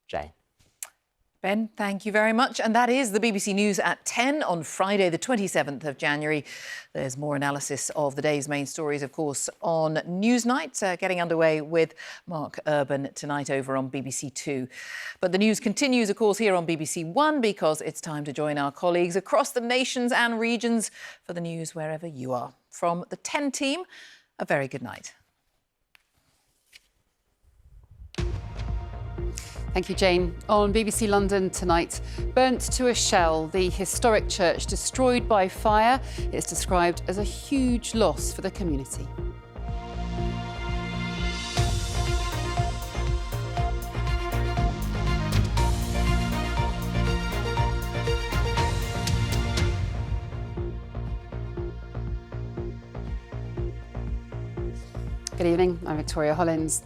Jane. Ben, thank you very much. And that is the BBC News at 10 on Friday, the 27th of January. There's more analysis of the day's main stories, of course, on Newsnight, getting underway with Mark Urban tonight over on BBC Two. But the news continues, of course, here on BBC One, because it's time to join our colleagues across the nations and regions for the news wherever you are. From the 10 team, a very good night. Thank you, Jane. On BBC London tonight, burnt to a shell, the historic church destroyed by fire. It's described as a huge loss for the community. Good evening, I'm Victoria Hollins.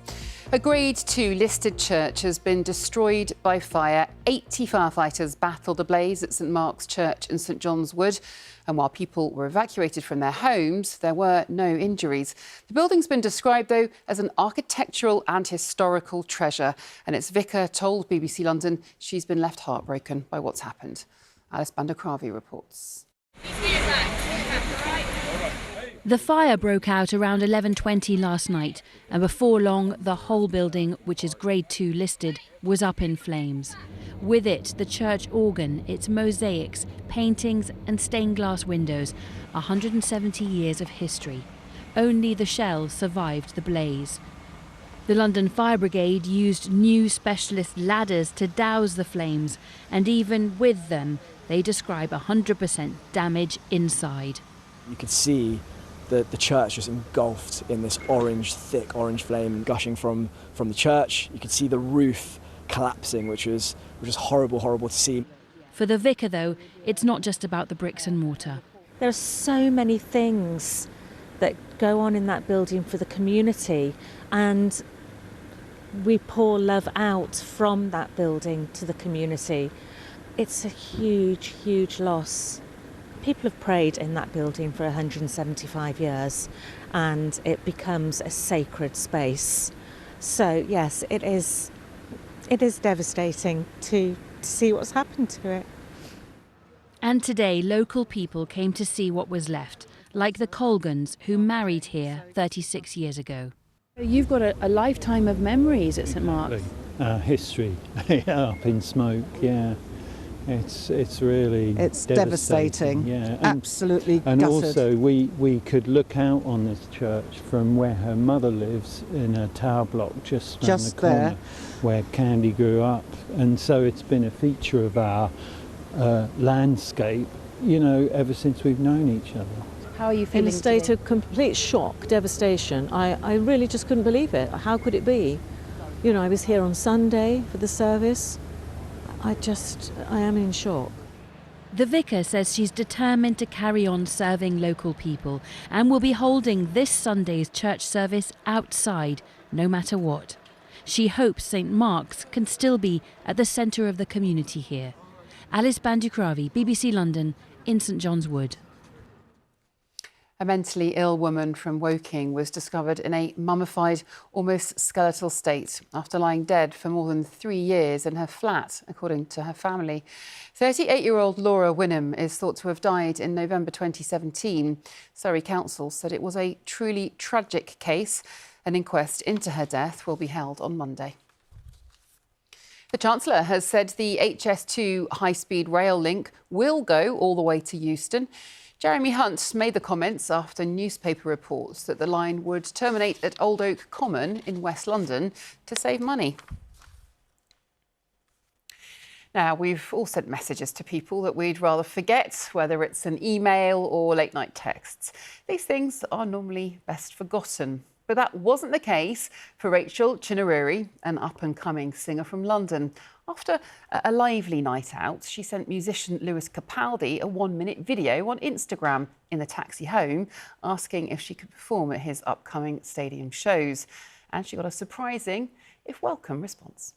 A Grade 2 listed church has been destroyed by fire. 80 firefighters battled the blaze at St Mark's Church in St John's Wood. And while people were evacuated from their homes, there were no injuries. The building's been described, though, as an architectural and historical treasure. And its vicar told BBC London she's been left heartbroken by what's happened. Alice Bandakravi reports. The fire broke out around 11:20 last night, and before long, the whole building, which is Grade 2 listed, was up in flames. With it, the church organ, its mosaics, paintings and stained glass windows, 170 years of history. Only the shell survived the blaze. The London Fire Brigade used new specialist ladders to douse the flames, and even with them, they describe 100% damage inside. You could see the church just engulfed in this orange, thick orange flame gushing from the church. You could see the roof collapsing, which was horrible to see. For the vicar, though, it's not just about the bricks and mortar. There are so many things that go on in that building for the community, and we pour love out from that building to the community. It's a huge, huge loss. People have prayed in that building for 175 years, and it becomes a sacred space. So yes, it is devastating to see what's happened to it. And today, local people came to see what was left, like the Colgans, who married here 36 years ago. You've got a lifetime of memories at St Mark's. History up in smoke, yeah. It's really devastating. Yeah, absolutely and gutted. Also we could look out on this church from where her mother lives in a tower block just around the corner, there, where Candy grew up, and so it's been a feature of our landscape, you know, ever since we've known each other. How are you feeling? In a state today? of complete shock, devastation. I really just couldn't believe it. How could it be? You know, I was here on Sunday for the service. I am in shock. The vicar says she's determined to carry on serving local people and will be holding this Sunday's church service outside, no matter what. She hopes St Mark's can still be at the centre of the community here. Alice Bandukravi, BBC London, in St John's Wood. A mentally ill woman from Woking was discovered in a mummified, almost skeletal state after lying dead for more than 3 years in her flat, according to her family. 38-year-old Laura Winham is thought to have died in November 2017. Surrey Council said it was a truly tragic case. An inquest into her death will be held on Monday. The Chancellor has said the HS2 high-speed rail link will go all the way to Euston. Jeremy Hunt made the comments after newspaper reports that the line would terminate at Old Oak Common in West London to save money. Now, we've all sent messages to people that we'd rather forget, whether it's an email or late-night texts. These things are normally best forgotten. But that wasn't the case for Rachel Chinariri, an up-and-coming singer from London. After a lively night out, she sent musician Lewis Capaldi a 1-minute video on Instagram in the taxi home, asking if she could perform at his upcoming stadium shows. And she got a surprising, if welcome, response.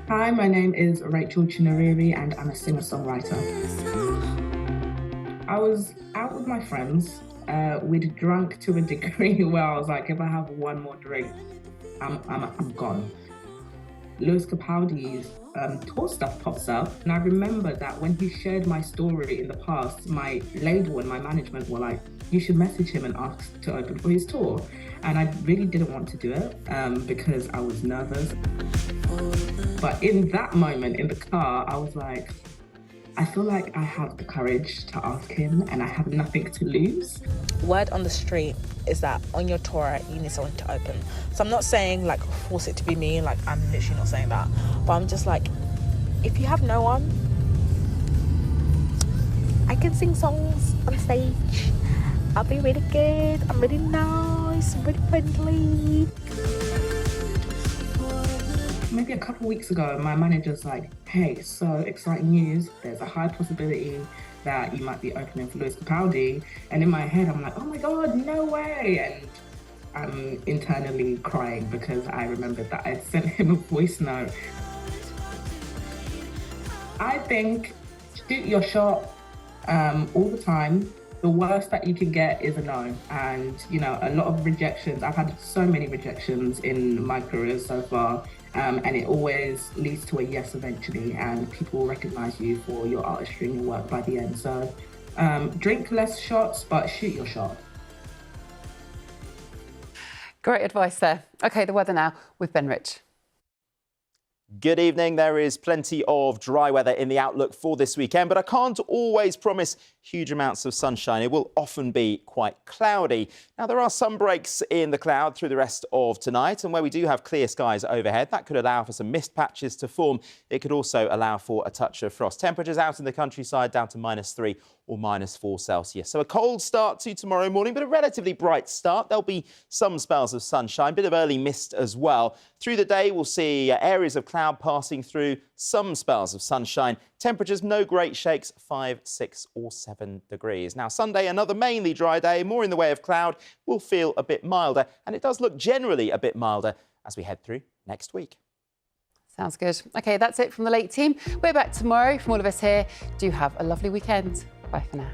Hi, my name is Rachel Chinariri and I'm a singer-songwriter. I was out with my friends we'd drunk to a degree where I was like, if I have one more drink, I'm gone. Lewis Capaldi's tour stuff pops up, and I remember that when he shared my story in the past, my label and my management were like, you should message him and ask to open for his tour. And I really didn't want to do it because I was nervous. But in that moment in the car, I was like, I feel like I have the courage to ask him and I have nothing to lose. Word on the street is that on your tour, you need someone to open. So I'm not saying like force it to be me, like I'm literally not saying that. But I'm just like, if you have no one, I can sing songs on stage. I'll be really good, I'm really nice, I'm really friendly. Maybe a couple weeks ago, my manager's like, hey, so exciting news. There's a high possibility that you might be opening for Lewis Capaldi. And in my head, I'm like, oh my God, no way. And I'm internally crying because I remembered that I'd sent him a voice note. I think shoot your shot all the time. The worst that you can get is a no. And, you know, a lot of rejections. I've had so many rejections in my career so far. And it always leads to a yes eventually, and people will recognise you for your artistry and your work by the end. So drink less shots, but shoot your shot. Great advice there. OK, the weather now with Ben Rich. Good evening. There is plenty of dry weather in the outlook for this weekend, but I can't always promise huge amounts of sunshine. It will often be quite cloudy. Now, there are some breaks in the cloud through the rest of tonight, and where we do have clear skies overhead, that could allow for some mist patches to form. It could also allow for a touch of frost. Temperatures out in the countryside down to -3 or -4 Celsius. So a cold start to tomorrow morning, but a relatively bright start. There'll be some spells of sunshine, bit of early mist as well. Through the day, we'll see areas of cloud passing through, some spells of sunshine. Temperatures, no great shakes, 5, 6 or 7 degrees. Now, Sunday, another mainly dry day, more in the way of cloud, will feel a bit milder. And it does look generally a bit milder as we head through next week. Sounds good. OK, that's it from the late team. We're back tomorrow. From all of us here, do have a lovely weekend. Bye for now.